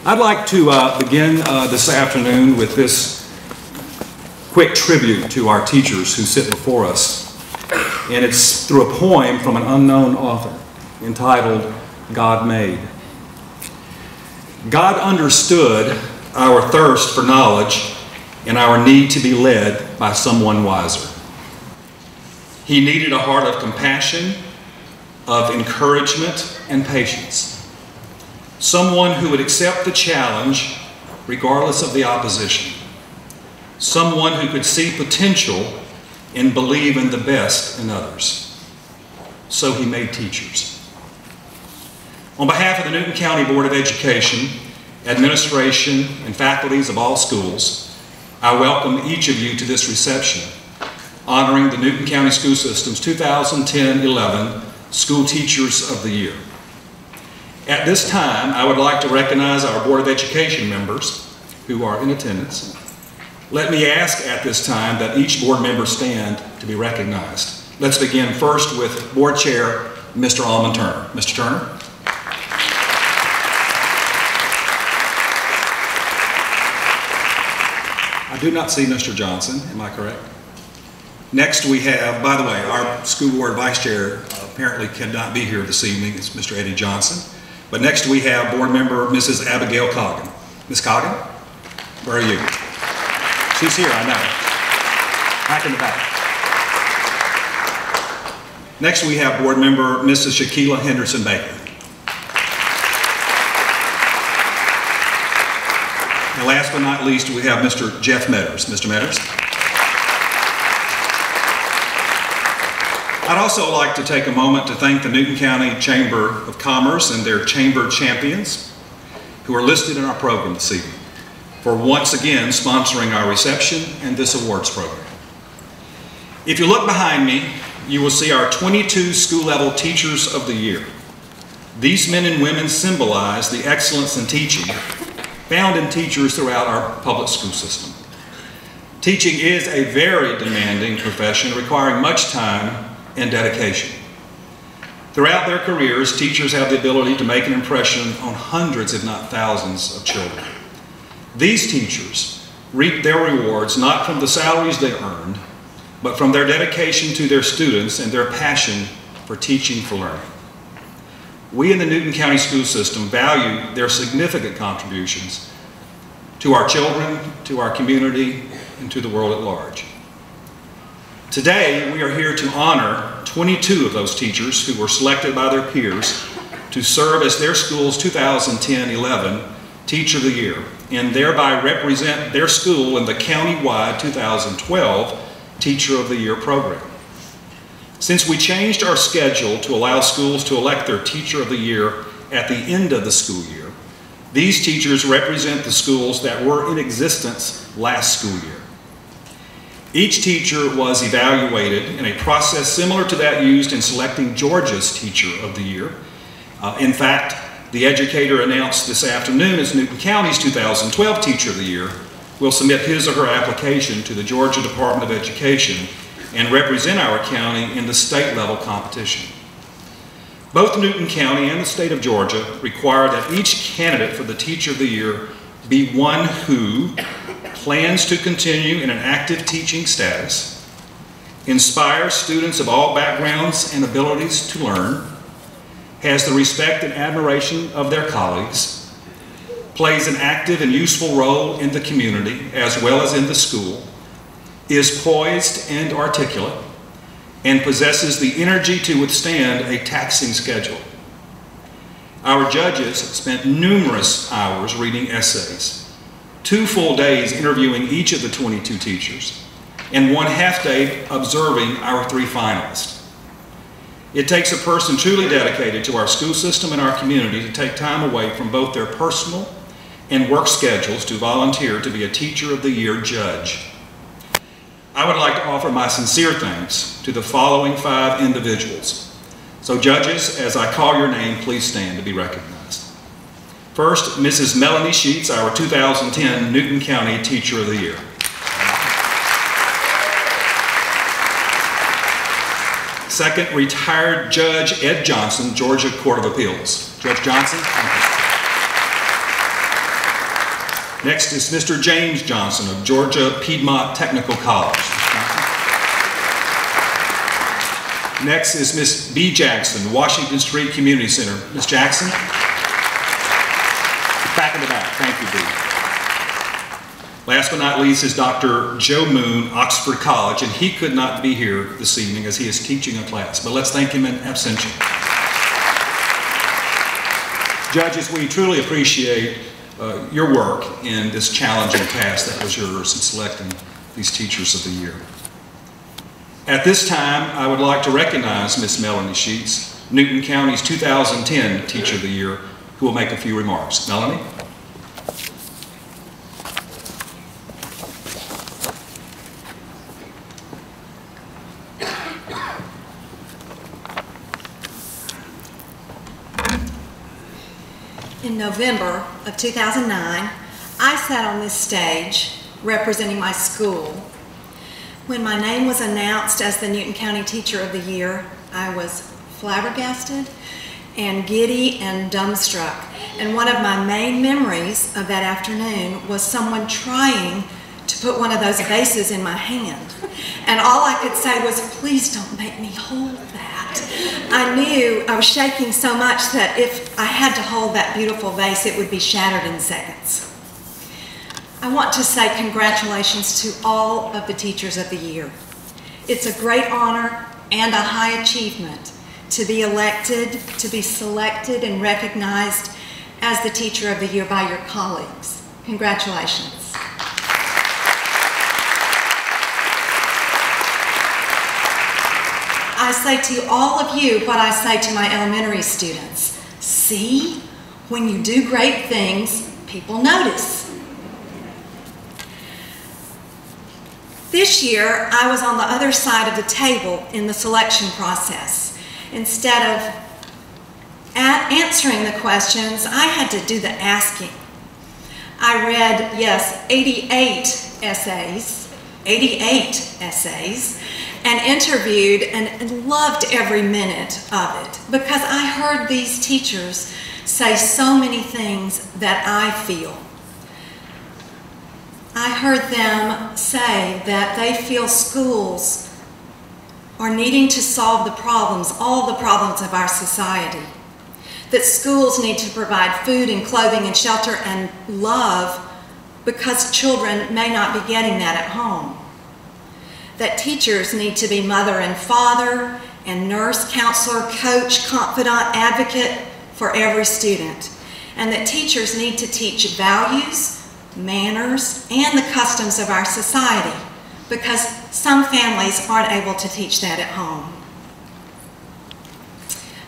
I'd like to begin this afternoon with this quick tribute to our teachers who sit before us. And it's through a poem from an unknown author entitled, God Made. God understood our thirst for knowledge and our need to be led by someone wiser. He needed a heart of compassion, of encouragement and patience. Someone who would accept the challenge regardless of the opposition. Someone who could see potential and believe in the best in others. So he made teachers. On behalf of the Newton County Board of Education, administration, and faculties of all schools, I welcome each of you to this reception, honoring the Newton County School System's 2010-11 School Teachers of the Year. At this time, I would like to recognize our Board of Education members who are in attendance. Let me ask at this time that each board member stand to be recognized. Let's begin first with Board Chair, Mr. Almond Turner. Mr. Turner. I do not see Mr. Johnson, am I correct? Next we have, by the way, our school board vice chair apparently cannot be here this evening. It's Mr. Eddie Johnson. But next we have board member Mrs. Abigail Coggin. Ms. Coggin, where are you? She's here, I know. Back in the back. Next we have board member Mrs. Shaquila Henderson Baker. And last but not least, we have Mr. Jeff Metters. Mr. Metters. I'd also like to take a moment to thank the Newton County Chamber of Commerce and their chamber champions who are listed in our program this evening for once again sponsoring our reception and this awards program. If you look behind me, you will see our 22 school-level Teachers of the Year. These men and women symbolize the excellence in teaching found in teachers throughout our public school system. Teaching is a very demanding profession requiring much time and dedication. Throughout their careers, teachers have the ability to make an impression on hundreds, if not thousands, of children. These teachers reap their rewards not from the salaries they earned, but from their dedication to their students and their passion for teaching for learning. We in the Newton County School System value their significant contributions to our children, to our community, and to the world at large. Today, we are here to honor 22 of those teachers who were selected by their peers to serve as their school's 2010-11 Teacher of the Year, and thereby represent their school in the county-wide 2012 Teacher of the Year program. Since we changed our schedule to allow schools to elect their Teacher of the Year at the end of the school year, these teachers represent the schools that were in existence last school year. Each teacher was evaluated in a process similar to that used in selecting Georgia's Teacher of the Year. In fact, the educator announced this afternoon as Newton County's 2012 Teacher of the Year will submit his or her application to the Georgia Department of Education and represent our county in the state-level competition. Both Newton County and the state of Georgia require that each candidate for the Teacher of the Year be one who plans to continue in an active teaching status, inspires students of all backgrounds and abilities to learn, has the respect and admiration of their colleagues, plays an active and useful role in the community as well as in the school, is poised and articulate, and possesses the energy to withstand a taxing schedule. Our judges spent numerous hours reading essays, 2 full days interviewing each of the 22 teachers, and 1 half day observing our 3 finalists. It takes a person truly dedicated to our school system and our community to take time away from both their personal and work schedules to volunteer to be a Teacher of the Year judge. I would like to offer my sincere thanks to the following 5 individuals. So judges, as I call your name, please stand to be recognized. First, Mrs. Melanie Sheets, our 2010 Newton County Teacher of the Year. Second, retired Judge Ed Johnson, Georgia Court of Appeals. Judge Johnson, thank you. Next is Mr. James Johnson of Georgia Piedmont Technical College. Next is Ms. B. Jackson, Washington Street Community Center. Ms. Jackson? Back in the back. Thank you, B. Last but not least is Dr. Joe Moon, Oxford College, and he could not be here this evening as he is teaching a class, but let's thank him in absentia. Judges, we truly appreciate your work in this challenging task that was yours in selecting these Teachers of the Year. At this time, I would like to recognize Ms. Melanie Sheets, Newton County's 2010 Teacher of the Year, who will make a few remarks. Melanie? In November of 2009, I sat on this stage representing my school. When my name was announced as the Newton County Teacher of the Year, I was flabbergasted and giddy and dumbstruck. And one of my main memories of that afternoon was someone trying to put one of those vases in my hand. And all I could say was, please don't make me hold that. I knew I was shaking so much that if I had to hold that beautiful vase, it would be shattered in seconds. I want to say congratulations to all of the Teachers of the Year. It's a great honor and a high achievement to be elected, to be selected and recognized as the Teacher of the Year by your colleagues. Congratulations. I say to all of you what I say to my elementary students. See, when you do great things, people notice. This year, I was on the other side of the table in the selection process. Instead of answering the questions, I had to do the asking. I read, yes, 88 essays, and interviewed and loved every minute of it because I heard these teachers say so many things that I feel. I heard them say that they feel schools are needing to solve the problems, all the problems of our society. That schools need to provide food and clothing and shelter and love because children may not be getting that at home. That teachers need to be mother and father and nurse, counselor, coach, confidant, advocate for every student. And that teachers need to teach values, manners, and the customs of our society because some families aren't able to teach that at home.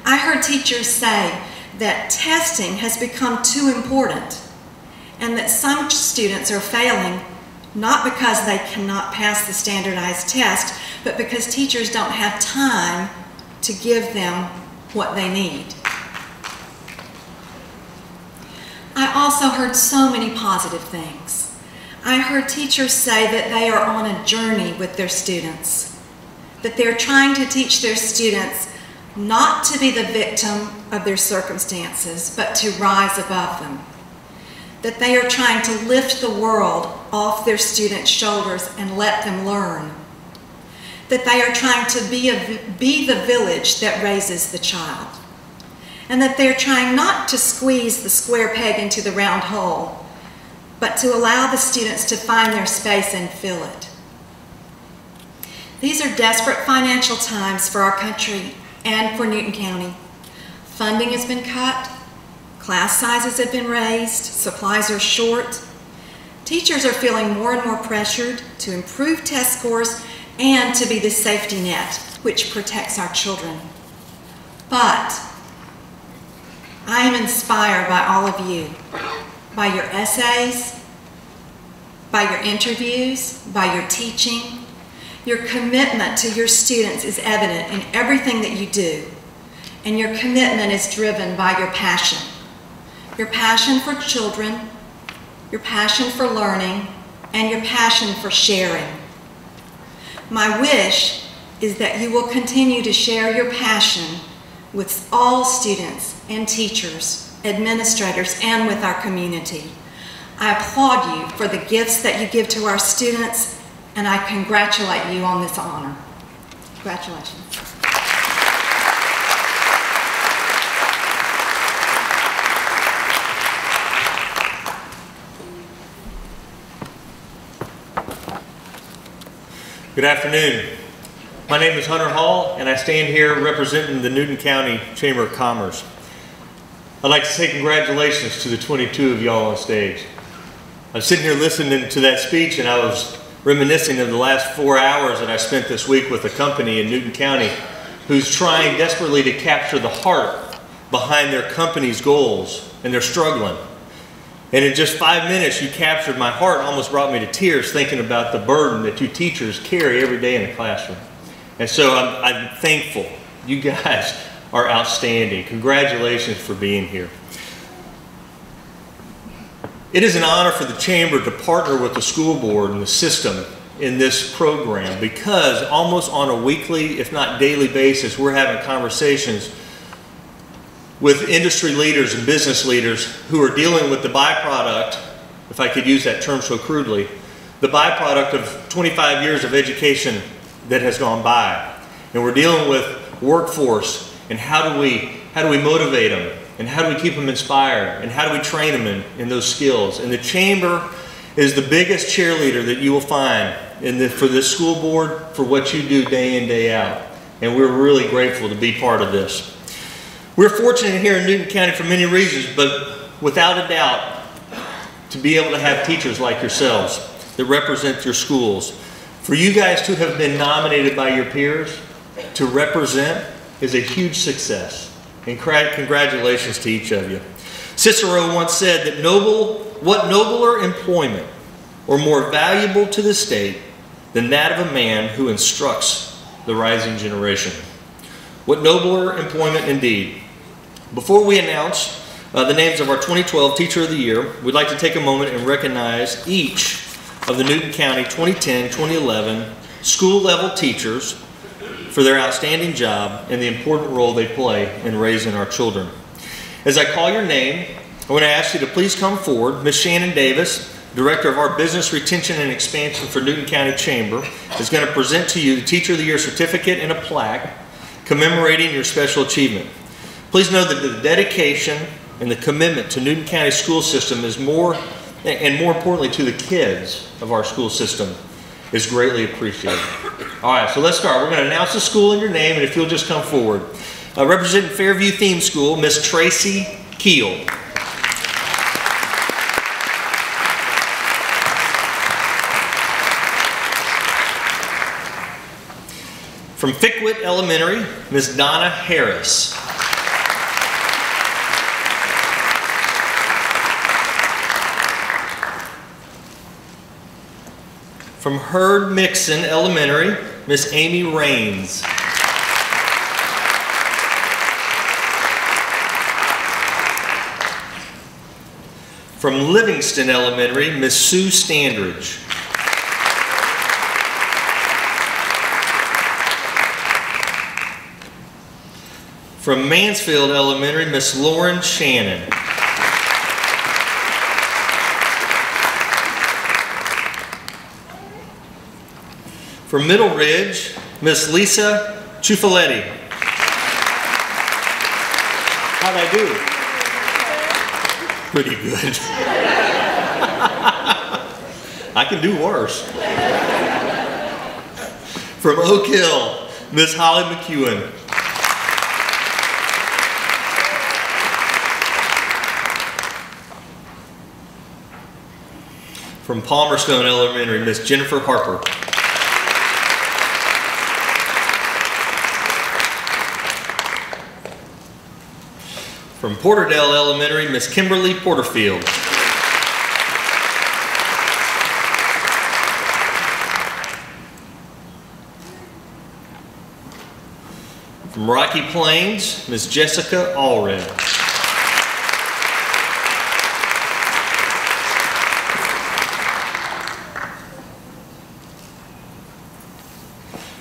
I heard teachers say that testing has become too important and that some students are failing not because they cannot pass the standardized test, but because teachers don't have time to give them what they need. I also heard so many positive things. I heard teachers say that they are on a journey with their students, that they're trying to teach their students not to be the victim of their circumstances, but to rise above them. That they are trying to lift the world off their students' shoulders and let them learn. That they are trying to be the village that raises the child. And that they're trying not to squeeze the square peg into the round hole, but to allow the students to find their space and fill it. These are desperate financial times for our country and for Newton County. Funding has been cut, class sizes have been raised, supplies are short. Teachers are feeling more and more pressured to improve test scores and to be the safety net which protects our children. But I am inspired by all of you, by your essays, by your interviews, by your teaching. Your commitment to your students is evident in everything that you do, and your commitment is driven by your passion. Your passion for children, your passion for learning, and your passion for sharing. My wish is that you will continue to share your passion with all students and teachers, administrators, and with our community. I applaud you for the gifts that you give to our students, and I congratulate you on this honor. Congratulations. Good afternoon. My name is Hunter Hall, and I stand here representing the Newton County Chamber of Commerce. I'd like to say congratulations to the 22 of y'all on stage. I was sitting here listening to that speech, and I was reminiscing of the last 4 hours that I spent this week with a company in Newton County who's trying desperately to capture the heart behind their company's goals, and they're struggling. And in just 5 minutes, you captured my heart, almost brought me to tears thinking about the burden that you teachers carry every day in the classroom. And so I'm thankful. You guys are outstanding. Congratulations for being here. It is an honor for the Chamber to partner with the school board and the system in this program, because almost on a weekly, if not daily basis, we're having conversations with industry leaders and business leaders who are dealing with the byproduct, if I could use that term so crudely, the byproduct of 25 years of education that has gone by. And we're dealing with workforce, and how do we motivate them, and how do we keep them inspired, and how do we train them in those skills. And the Chamber is the biggest cheerleader that you will find for this school board, for what you do day in, day out. And we're really grateful to be part of this. We're fortunate here in Newton County for many reasons, but without a doubt, to be able to have teachers like yourselves that represent your schools. For you guys to have been nominated by your peers to represent is a huge success. And congratulations to each of you. Cicero once said that what nobler employment or more valuable to the state than that of a man who instructs the rising generation. What nobler employment indeed. Before we announce the names of our 2012 Teacher of the Year, we'd like to take a moment and recognize each of the Newton County 2010-2011 school-level teachers for their outstanding job and the important role they play in raising our children. As I call your name, I want to ask you to please come forward. Ms. Shannon Davis, Director of our Business Retention and Expansion for Newton County Chamber, is going to present to you the Teacher of the Year certificate and a plaque commemorating your special achievement. Please know that the dedication and the commitment to Newton County school system is more importantly to the kids of our school system is greatly appreciated. All right, so let's start. We're going to announce the school and your name, and if you'll just come forward. Representing Fairview Theme School, Miss Tracy Keel. From Fickwit Elementary, Miss Donna Harris. From Heard-Mixon Elementary, Miss Amy Raines. From Livingston Elementary, Miss Sue Standridge. From Mansfield Elementary, Miss Lauren Shannon. From Middle Ridge, Miss Lisa Ciuffaletti. How'd I do? Pretty good. I can do worse. From Oak Hill, Miss Holly McEwen. From Palmerstone Elementary, Miss Jennifer Harper. From Porterdale Elementary, Miss Kimberly Porterfield. From Rocky Plains, Miss Jessica Allred.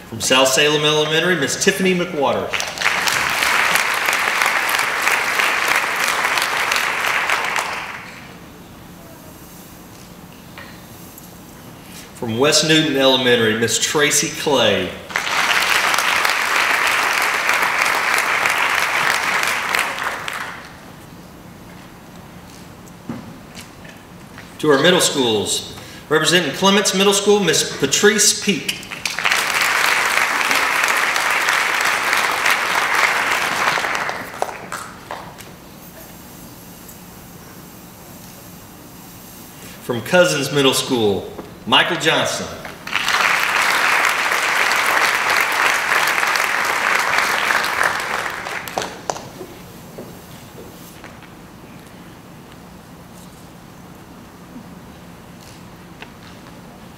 From South Salem Elementary, Miss Tiffany McWaters. From West Newton Elementary, Miss Tracy Clay. To our middle schools, representing Clements Middle School, Miss Patrice Peak. From Cousins Middle School, Michael Johnson.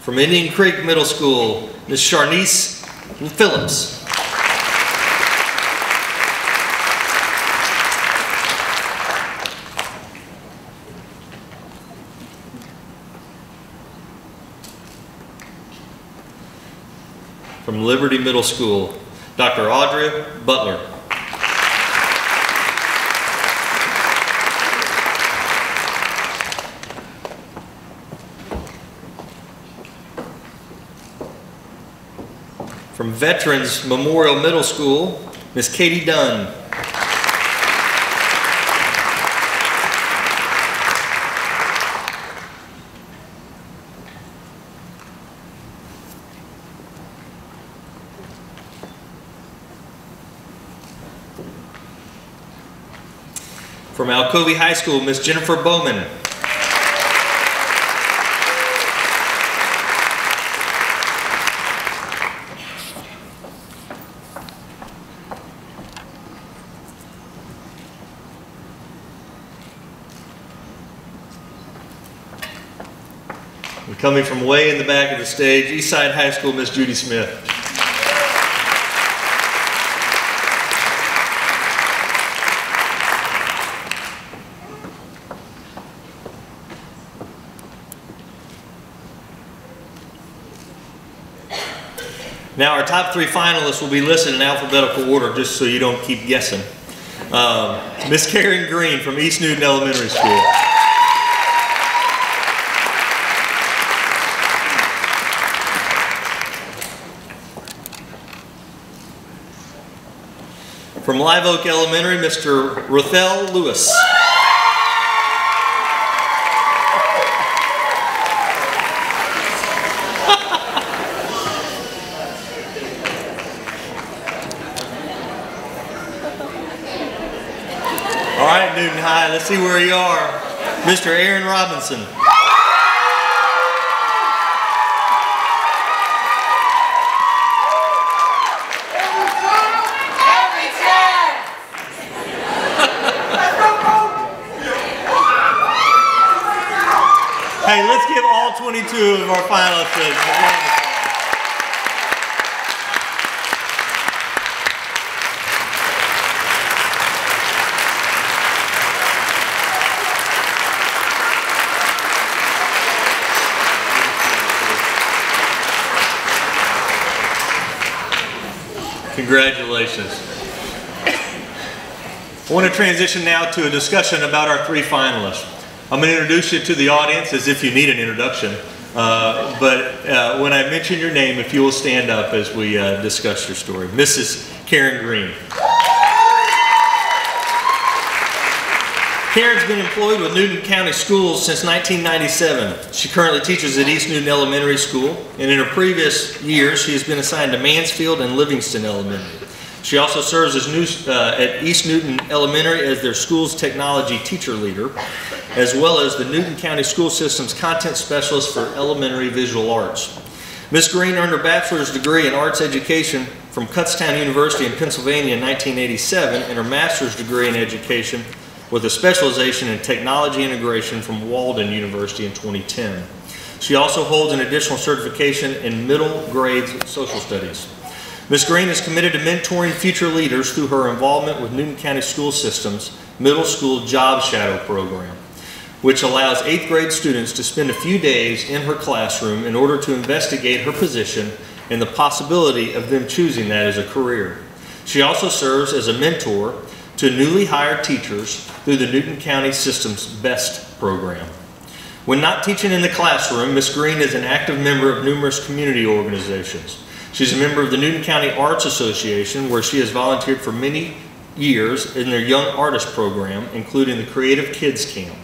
From Indian Creek Middle School, Ms. Charnice Phillips. From Liberty Middle School, Dr. Audrey Butler. From Veterans Memorial Middle School, Miss Katie Dunn. From Alcovey High School, Miss Jennifer Bowman. And coming from way in the back of the stage, Eastside High School, Miss Judy Smith. Now our top 3 finalists will be listed in alphabetical order just so you don't keep guessing. Miss Karen Green from East Newton Elementary School. From Live Oak Elementary, Mr. Rothel Lewis. All right, Newton High, let's see where you are. Mr. Aaron Robinson. Hey, let's give all 22 of our finalists a round of applause. Congratulations. I want to transition now to a discussion about our 3 finalists. I'm going to introduce you to the audience as if you need an introduction, but when I mention your name, if you will stand up as we discuss your story. Mrs. Karen Green. Karen's been employed with Newton County Schools since 1997. She currently teaches at East Newton Elementary School, and in her previous years, she has been assigned to Mansfield and Livingston Elementary. She also serves as at East Newton Elementary as their school's technology teacher leader, as well as the Newton County School System's content specialist for elementary visual arts. Ms. Green earned her bachelor's degree in arts education from Kutztown University in Pennsylvania in 1987 and her master's degree in education with a specialization in technology integration from Walden University in 2010. She also holds an additional certification in middle grades social studies. Ms. Green is committed to mentoring future leaders through her involvement with Newton County School System's Middle School Job Shadow Program, which allows 8th grade students to spend a few days in her classroom in order to investigate her position and the possibility of them choosing that as a career. She also serves as a mentor to newly hired teachers through the Newton County System's BEST program. When not teaching in the classroom, Ms. Green is an active member of numerous community organizations. She's a member of the Newton County Arts Association, where she has volunteered for many years in their Young Artist program, including the Creative Kids Camp.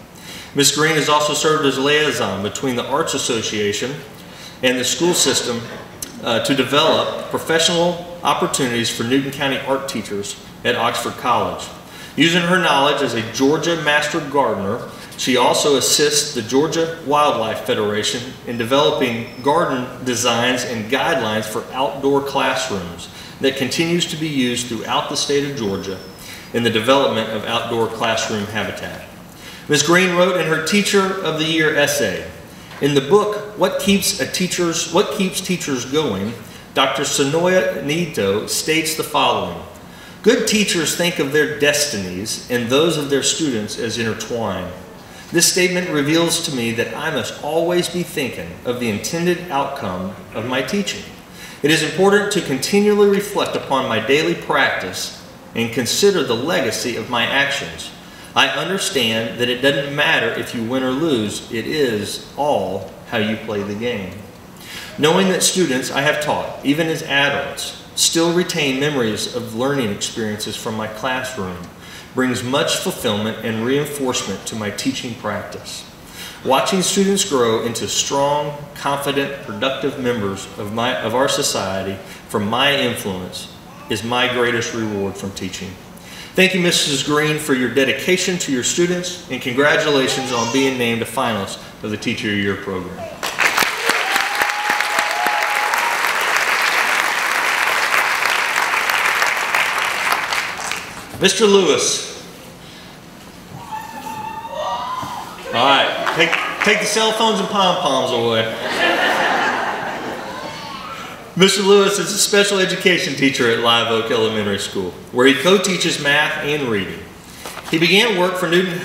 Ms. Green has also served as liaison between the Arts Association and the school system to develop professional opportunities for Newton County art teachers at Oxford College. Using her knowledge as a Georgia Master Gardener, she also assists the Georgia Wildlife Federation in developing garden designs and guidelines for outdoor classrooms that continues to be used throughout the state of Georgia in the development of outdoor classroom habitat. Ms. Green wrote in her Teacher of the Year essay, in the book, What Keeps Teachers Going, Dr. Sonoya Nito states the following: good teachers think of their destinies and those of their students as intertwined. This statement reveals to me that I must always be thinking of the intended outcome of my teaching. It is important to continually reflect upon my daily practice and consider the legacy of my actions. I understand that it doesn't matter if you win or lose, it is all how you play the game. Knowing that students I have taught, even as adults, still retain memories of learning experiences from my classroom brings much fulfillment and reinforcement to my teaching practice. Watching students grow into strong, confident, productive members of our society from my influence is my greatest reward from teaching. Thank you, Mrs. Green, for your dedication to your students, and congratulations on being named a finalist of the Teacher of the Year program. Mr. Lewis. All right, take the cell phones and pom-poms away. Mr. Lewis is a special education teacher at Live Oak Elementary School, where he co-teaches math and reading. He began work for Newton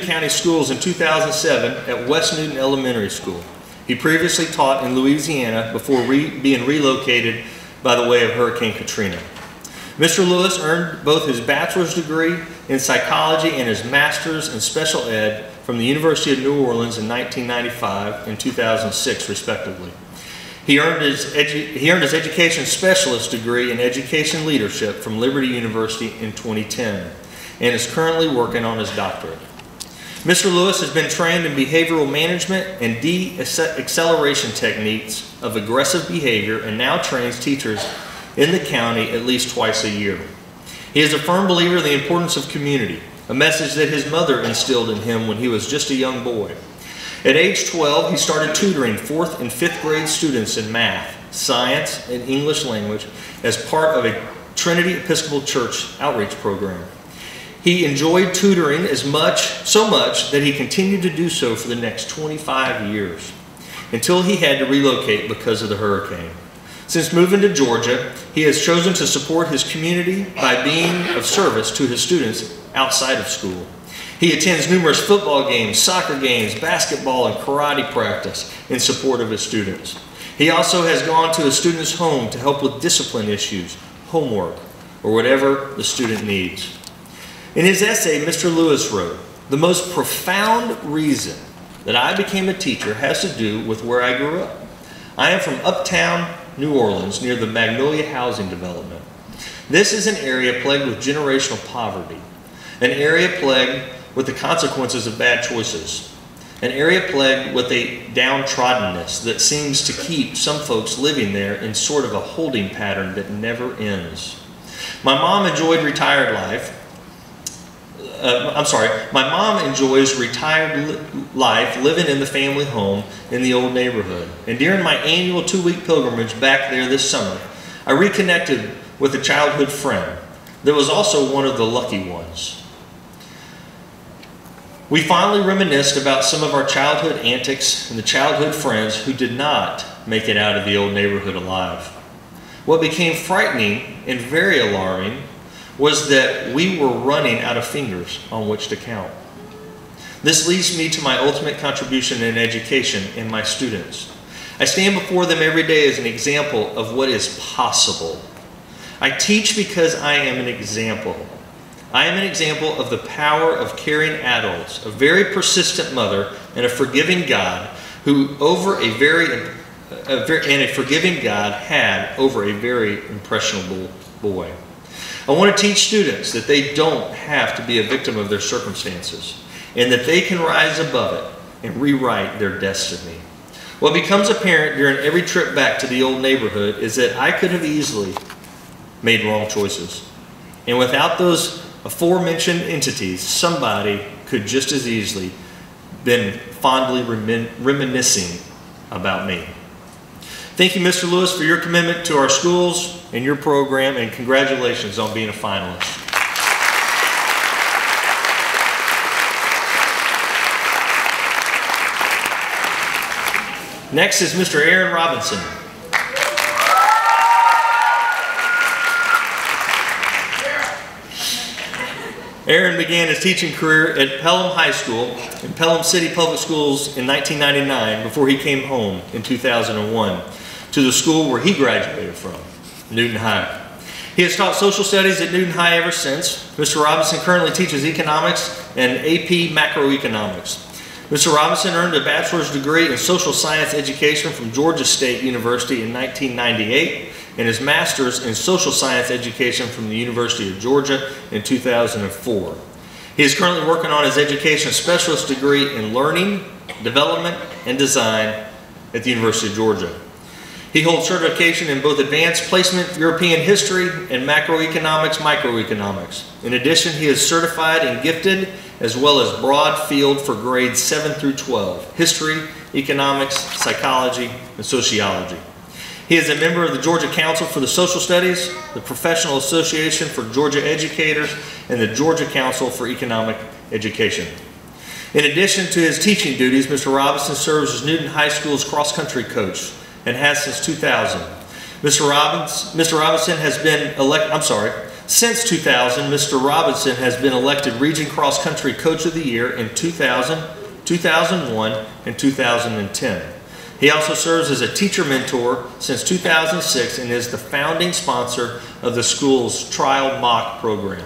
County Schools in 2007 at West Newton Elementary School. He previously taught in Louisiana before being relocated by the way of Hurricane Katrina. Mr. Lewis earned both his bachelor's degree in psychology and his master's in special ed from the University of New Orleans in 1995 and 2006, respectively. He earned his education specialist degree in education leadership from Liberty University in 2010 and is currently working on his doctorate. Mr. Lewis has been trained in behavioral management and de-acceleration techniques of aggressive behavior and now trains teachers in the county at least twice a year. He is a firm believer in the importance of community, a message that his mother instilled in him when he was just a young boy. At age 12, he started tutoring 4th and 5th grade students in math, science, and English language as part of a Trinity Episcopal Church outreach program. He enjoyed tutoring so much that he continued to do so for the next 25 years, until he had to relocate because of the hurricane. Since moving to Georgia, he has chosen to support his community by being of service to his students outside of school. He attends numerous football games, soccer games, basketball, and karate practice in support of his students. He also has gone to a student's home to help with discipline issues, homework, or whatever the student needs. In his essay, Mr. Lewis wrote, "The most profound reason that I became a teacher has to do with where I grew up. I am from uptown New Orleans near the Magnolia housing development. This is an area plagued with generational poverty, an area plagued with the consequences of bad choices, an area plagued with a downtroddenness that seems to keep some folks living there in sort of a holding pattern that never ends. My mom enjoys retired life living in the family home in the old neighborhood. And during my annual 2-week pilgrimage back there this summer, I reconnected with a childhood friend that was also one of the lucky ones. We finally reminisced about some of our childhood antics and the childhood friends who did not make it out of the old neighborhood alive. What became frightening and very alarming was that we were running out of fingers on which to count. This leads me to my ultimate contribution in education and my students. I stand before them every day as an example of what is possible. I teach because I am an example. I am an example of the power of caring adults, a very persistent mother and a forgiving God who over a very had over a very impressionable boy. I want to teach students that they don't have to be a victim of their circumstances and that they can rise above it and rewrite their destiny. What becomes apparent during every trip back to the old neighborhood is that I could have easily made wrong choices. And without those aforementioned entities, somebody could just as easily been fondly reminiscing about me. Thank you, Mr. Lewis, for your commitment to our schools and your program, and congratulations on being a finalist. Next is Mr. Aaron Robinson. Aaron began his teaching career at Pelham High School and Pelham City Public Schools in 1999 before he came home in 2001 to the school where he graduated from, Newton High. He has taught social studies at Newton High ever since. Mr. Robinson currently teaches economics and AP macroeconomics. Mr. Robinson earned a bachelor's degree in social science education from Georgia State University in 1998 and his master's in social science education from the University of Georgia in 2004. He is currently working on his education specialist degree in learning, development, and design at the University of Georgia. He holds certification in both advanced placement European history and macroeconomics, microeconomics. In addition, he is certified in gifted as well as broad field for grades 7 through 12, history, economics, psychology, and sociology. He is a member of the Georgia Council for the Social Studies, the Professional Association for Georgia Educators, and the Georgia Council for Economic Education. In addition to his teaching duties, Mr. Robinson serves as Newton High School's cross-country coach and has since 2000. Since 2000, Mr. Robinson has been elected Region Cross Country Coach of the Year in 2000, 2001, and 2010. He also serves as a teacher mentor since 2006 and is the founding sponsor of the school's trial mock program.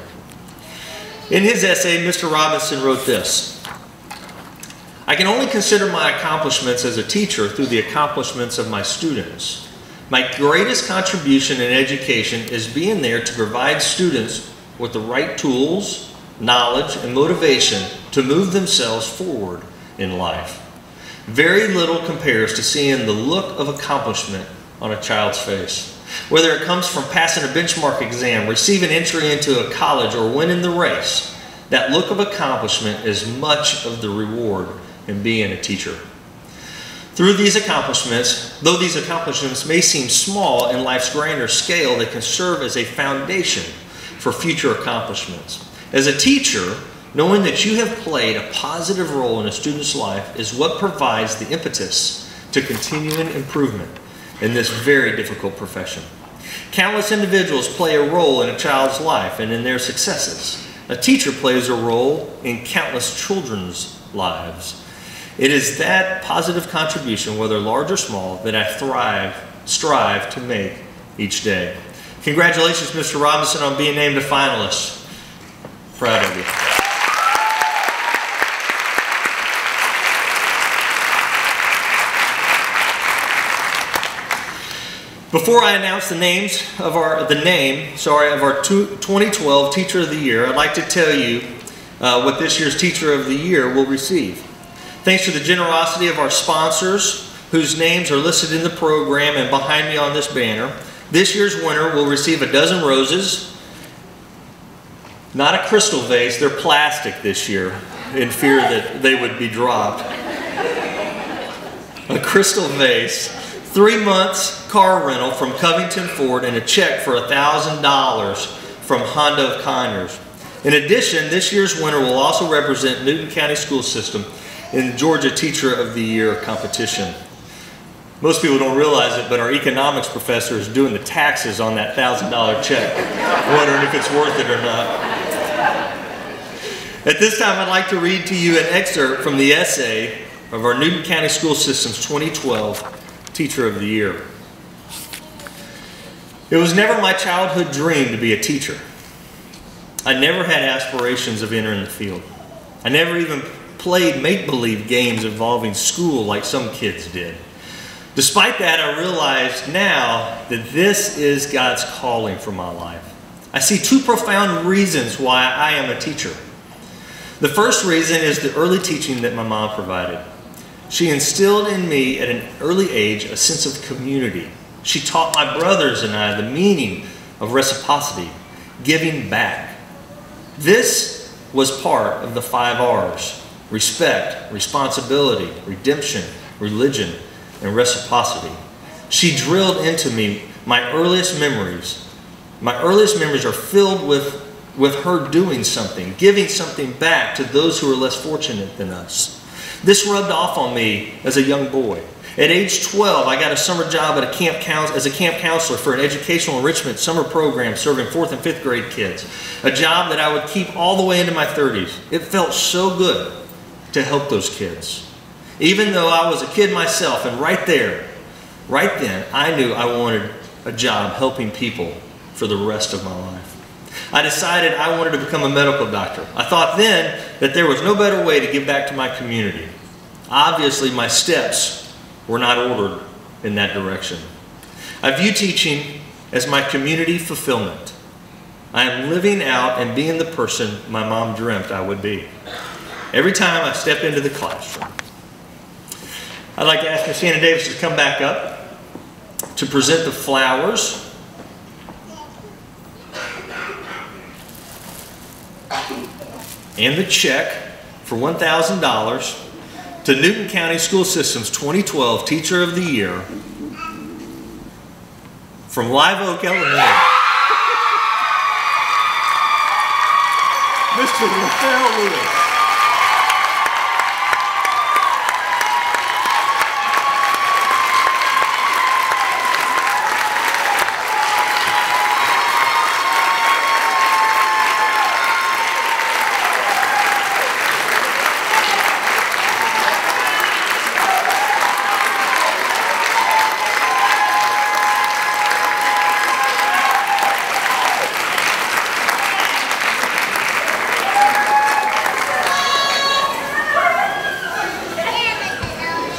In his essay, Mr. Robinson wrote this: I can only consider my accomplishments as a teacher through the accomplishments of my students. My greatest contribution in education is being there to provide students with the right tools, knowledge, and motivation to move themselves forward in life. Very little compares to seeing the look of accomplishment on a child's face. Whether it comes from passing a benchmark exam, receiving entry into a college, or winning the race, that look of accomplishment is much of the reward in being a teacher. Though these accomplishments may seem small in life's grander scale, they can serve as a foundation for future accomplishments. As a teacher, knowing that you have played a positive role in a student's life is what provides the impetus to continuing improvement in this very difficult profession. Countless individuals play a role in a child's life and in their successes. A teacher plays a role in countless children's lives. It is that positive contribution, whether large or small, that I strive to make each day. Congratulations, Mr. Robinson, on being named a finalist. Proud of you. Before I announce the names of our 2012 Teacher of the Year, I'd like to tell you what this year's Teacher of the Year will receive. Thanks to the generosity of our sponsors, whose names are listed in the program and behind me on this banner, this year's winner will receive a dozen roses, not a crystal vase, they're plastic this year, in fear that they would be dropped. A crystal vase, 3 months car rental from Covington Ford, and a check for $1,000 from Honda of Conyers. In addition, this year's winner will also represent Newton County School System in Georgia Teacher of the Year competition. Most people don't realize it, but our economics professor is doing the taxes on that $1,000 check, wondering if it's worth it or not. At this time, I'd like to read to you an excerpt from the essay of our Newton County School System's 2012 Teacher of the Year. It was never my childhood dream to be a teacher. I never had aspirations of entering the field. I never even played make-believe games involving school like some kids did. Despite that, I realize now that this is God's calling for my life. I see two profound reasons why I am a teacher. The first reason is the early teaching that my mom provided. She instilled in me at an early age a sense of community. She taught my brothers and I the meaning of reciprocity, giving back. This was part of the 5 R's: respect, responsibility, redemption, religion, and reciprocity. She drilled into me my earliest memories. My earliest memories are filled with her doing something, giving something back to those who are less fortunate than us. This rubbed off on me as a young boy. At age 12, I got a summer job at as a camp counselor for an educational enrichment summer program serving 4th and 5th grade kids, a job that I would keep all the way into my 30s. It felt so good to help those kids. Even though I was a kid myself, and right then, I knew I wanted a job helping people for the rest of my life. I decided I wanted to become a medical doctor. I thought then that there was no better way to give back to my community. Obviously, my steps were not ordered in that direction. I view teaching as my community fulfillment. I am living out and being the person my mom dreamt I would be. Every time I step into the classroom. I'd like to ask Miss Shannon Davis to come back up to present the flowers and the check for $1,000 to Newton County School System's 2012 Teacher of the Year from Live Oak, Illinois, Mr. Raphael Lewis.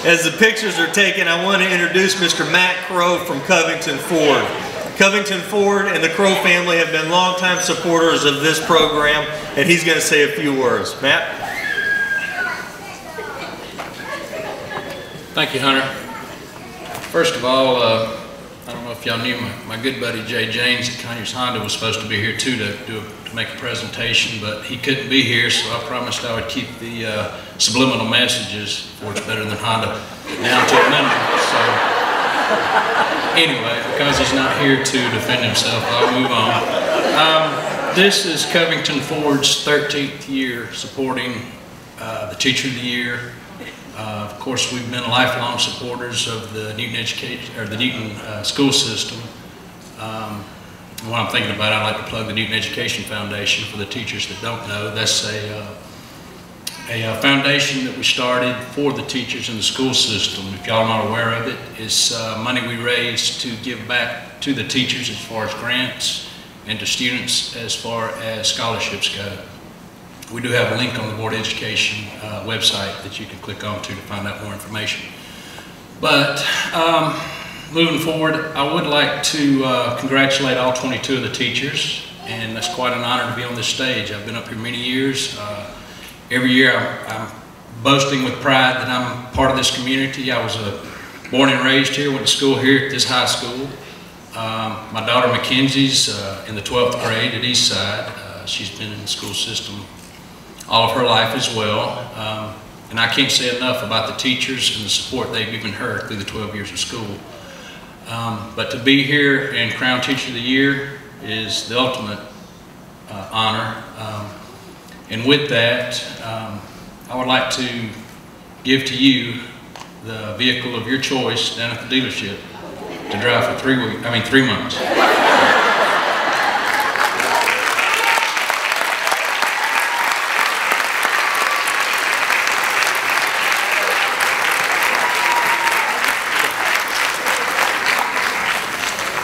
As the pictures are taken, I want to introduce Mr. Matt Crow from Covington Ford. Covington Ford and the Crow family have been longtime supporters of this program, and he's going to say a few words. Matt? Thank you, Hunter. First of all, I don't know if y'all knew my good buddy Jay James at Conyers Honda was supposed to be here too to make a presentation, but he couldn't be here, so I promised I would keep the subliminal messages, Ford's better than Honda, down to a minimum. So anyway, because he's not here to defend himself, I'll move on. This is Covington Ford's 13th year supporting the Teacher of the Year. Of course, we've been lifelong supporters of the Newton school system. When I'm thinking about it, I like to plug the Newton Education Foundation for the teachers that don't know. That's a foundation that we started for the teachers in the school system. If y'all are not aware of it, it's money we raise to give back to the teachers as far as grants and to students as far as scholarships go. We do have a link on the Board of Education website that you can click on to find out more information. But moving forward, I would like to congratulate all 22 of the teachers, and that's quite an honor to be on this stage. I've been up here many years. Every year I'm boasting with pride that I'm part of this community. I was born and raised here, went to school here at this high school. My daughter Mackenzie's in the 12th grade at Eastside. She's been in the school system all of her life as well. And I can't say enough about the teachers and the support they've given her through the 12 years of school. But to be here and crowned Teacher of the Year is the ultimate honor. And with that, I would like to give to you the vehicle of your choice down at the dealership to drive for 3 months.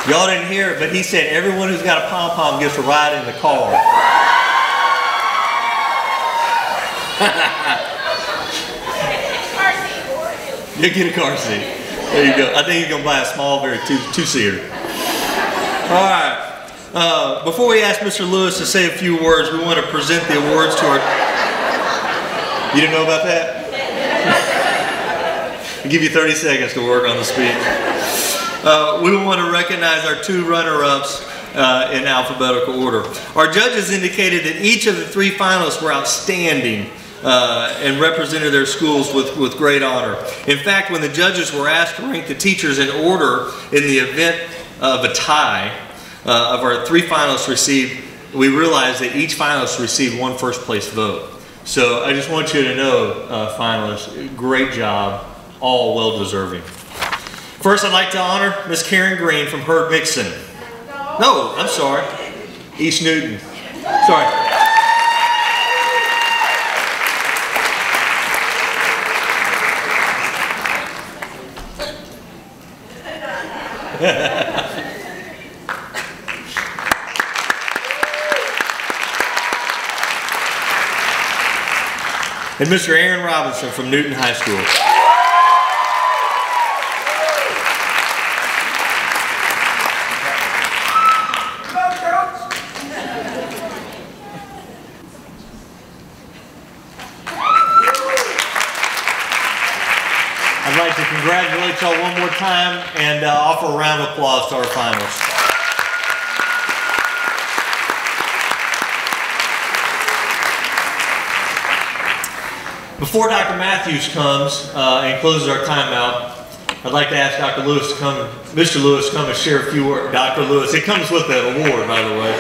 Y'all didn't hear it, but he said everyone who's got a pom-pom gets a ride in the car. You get a car seat. There you go. I think you're going to buy a small, very two-seater. All right. Before we ask Mr. Lewis to say a few words, we want to present the awards to our... You didn't know about that? I'll give you 30 seconds to work on the speech. We want to recognize our 2 runner-ups in alphabetical order. Our judges indicated that each of the 3 finalists were outstanding and represented their schools with great honor. In fact, when the judges were asked to rank the teachers in order in the event of a tie of our 3 finalists received, we realized that each finalist received 1 first-place vote. So I just want you to know, finalists, great job, all well-deserving. First, I'd like to honor Miss Karen Green from heard-mixon. No, I'm sorry, East Newton. Sorry. And Mr. Aaron Robinson from Newton High School. I'd like to congratulate y'all one more time and offer a round of applause to our finalists. Before Dr. Matthews comes and closes our timeout, I'd like to ask Dr. Lewis to come, Mr. Lewis to come and share a few words. Dr. Lewis, it comes with the award, by the way.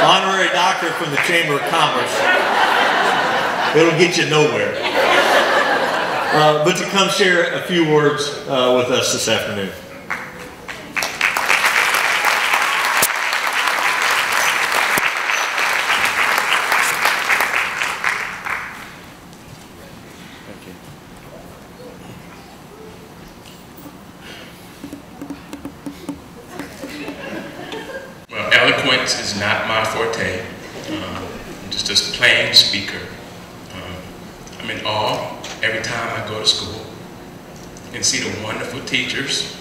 Honorary doctor from the Chamber of Commerce. It'll get you nowhere. But to come share a few words with us this afternoon. Well, eloquence is not my forte. I'm just a plain speaker. I'm in awe every time I go to school and see the wonderful teachers.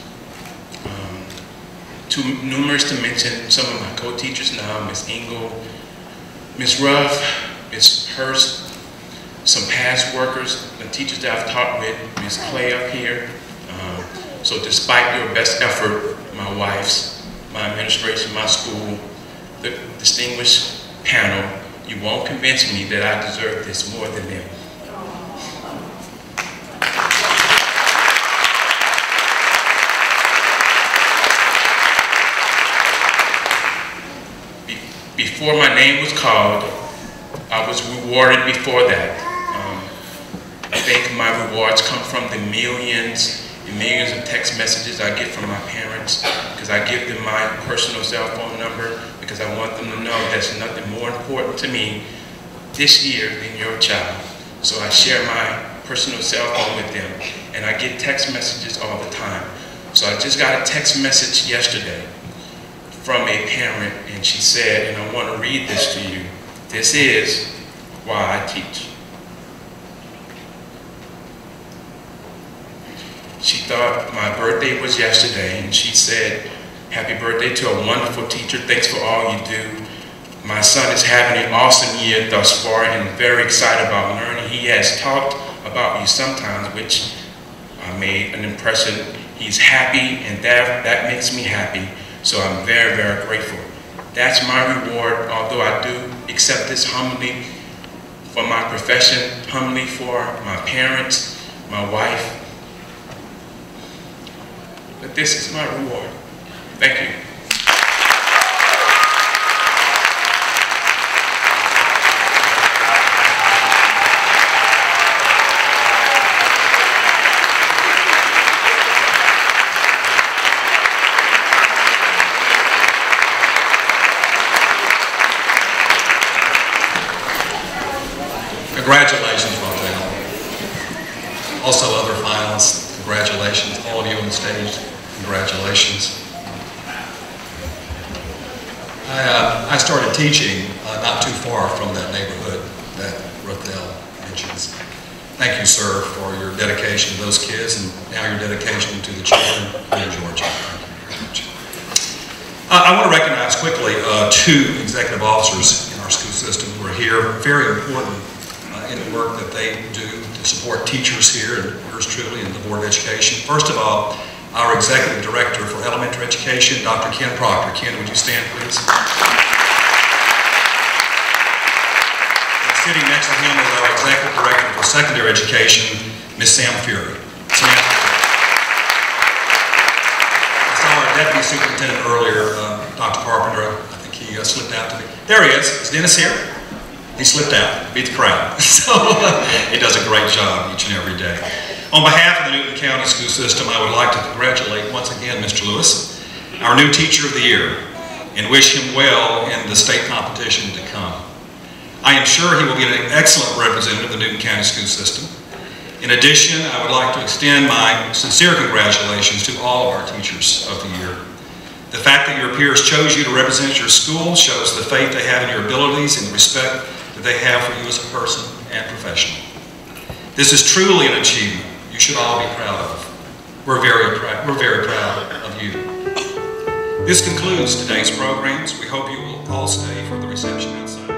Too numerous to mention some of my co-teachers now, Ms. Engel, Ms. Ruff, Ms. Hurst, some past workers, the teachers that I've taught with, Ms. Clay up here. So despite your best effort, my wife's, my administration, my school, the distinguished panel, you won't convince me that I deserve this more than them. Before my name was called, I was rewarded before that. I think my rewards come from the millions and millions of text messages I get from my parents, because I give them my personal cell phone number, because I want them to know there's nothing more important to me this year than your child. So I share my personal cell phone with them, and I get text messages all the time. So I just got a text message yesterday from a parent, and she said, and I want to read this to you, this is why I teach. She thought my birthday was yesterday, and she said, happy birthday to a wonderful teacher. Thanks for all you do. My son is having an awesome year thus far and very excited about learning. He has talked about you sometimes, which made an impression. He's happy, and that makes me happy. So I'm very, very grateful. That's my reward, although I do accept this humbly for my profession, humbly for my parents, my wife. But this is my reward. Thank you. Congratulations, Rochelle. Also, other finalists, congratulations. All of you on the stage, congratulations. I started teaching not too far from that neighborhood that Rochelle mentions. Thank you, sir, for your dedication to those kids and now your dedication to the children in Georgia. Thank you very much. I want to recognize quickly two executive officers in our school system who are here, very important in the work that they do to support teachers here and yours truly in the Board of Education. First of all, our Executive Director for Elementary Education, Dr. Ken Proctor. Ken, would you stand, please? Sitting next to him is our Executive Director for Secondary Education, Ms. Sam Fury. Sam. I saw our Deputy Superintendent earlier, Dr. Carpenter. I think he slipped out to me. There he is. Is Dennis here? He slipped out, beat the crowd. So he does a great job each and every day. On behalf of the Newton County School System, I would like to congratulate once again Mr. Lewis, our new Teacher of the Year, and wish him well in the state competition to come. I am sure he will be an excellent representative of the Newton County School System. In addition, I would like to extend my sincere congratulations to all of our Teachers of the Year. The fact that your peers chose you to represent your school shows the faith they have in your abilities and the respect that they have for you as a person and professional. This is truly an achievement you should all be proud of. We're very proud of you. This concludes today's programs. We hope you will all stay for the reception outside.